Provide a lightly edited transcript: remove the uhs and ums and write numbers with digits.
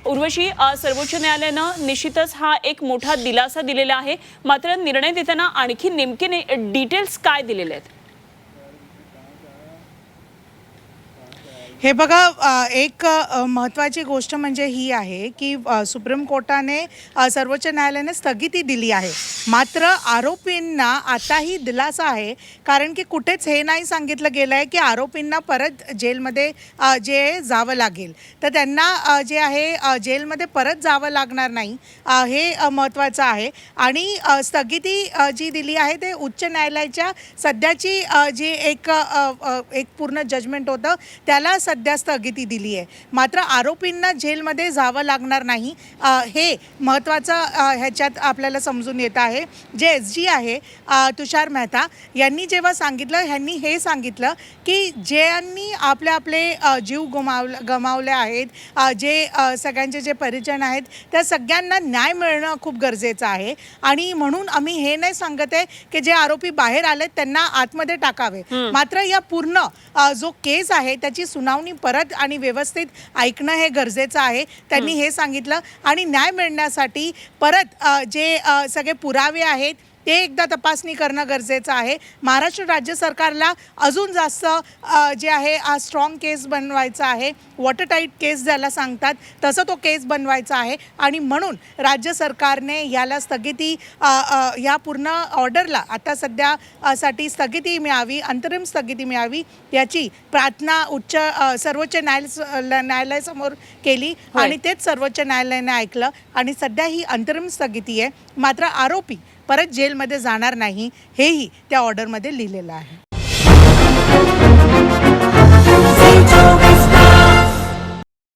उर्वशी, सर्वोच्च न्यायालयानं निश्चितच हा एक मोठा दिलासा दिलेला आहे, मात्र निर्णय देताना आणखी नेमके डिटेल्स काय दिलेले आहेत? हे बघा, एक महत्त्वाची गोष्ट म्हणजे ही आहे की सुप्रीम कोर्टाने सर्वोच्च न्यायालयाने स्थगिती दिली आहे. मात्र आरोपींना आताही दिलासा आहे, कारण की कुठेच हे नाही सांगितलं गेलं आहे की आरोपींना परत जेलमध्ये जे जावं लागेल, तर त्यांना जे आहे जेलमध्ये परत जावं लागणार नाही, हे महत्त्वाचं आहे. आणि स्थगिती जी दिली आहे ते उच्च न्यायालयाच्या सध्याची जी एक पूर्ण जजमेंट होतं त्याला सध्या स्थगिती दिली आहे. मात्र आरोपींना जेलमध्ये जावं लागणार नाही, हे महत्त्वाचं ह्याच्यात आपल्याला समजून येत आहे. जे SG आहे तुषार मेहता यांनी जेव्हा सांगितलं, ह्यांनी हे सांगितलं की ज्यांनी आपले जीव गमावले आहेत, जे सगळ्यांचे जे परिजन आहेत, त्या सगळ्यांना न्याय मिळणं खूप गरजेचं आहे. आणि म्हणून आम्ही हे नाही सांगत आहे की जे आरोपी बाहेर आलेत त्यांना आतमध्ये टाकावे, मात्र या पूर्ण जो केस आहे त्याची सुनावणी परत आणि व्यवस्थित ऐकणं हे गरजेचं आहे, त्यांनी हे सांगितलं. आणि न्याय मिळण्यासाठी परत जे सगळे पुरावे आहेत ते एकदा तपासणी करणं गरजेचं आहे. महाराष्ट्र राज्य सरकारला अजून जास्त जे आहे स्ट्रॉंग केस बनवायचा आहे, वॉटरटाईट केस ज्याला सांगतात तसं तो केस बनवायचा आहे. आणि म्हणून राज्य सरकारने याला स्थगिती, या पूर्ण ऑर्डरला आता सध्यासाठी स्थगिती मिळावी, अंतरिम स्थगिती मिळावी, याची प्रार्थना सर्वोच्च न्यायालयासमोर केली. आणि तेच सर्वोच्च न्यायालयाने ऐकलं आणि सध्या ही अंतरिम स्थगिती आहे. मात्र आरोपी परत जेलमध्ये जाणार नाही, हेही त्या ऑर्डरमध्ये लिहिलेलं आहे.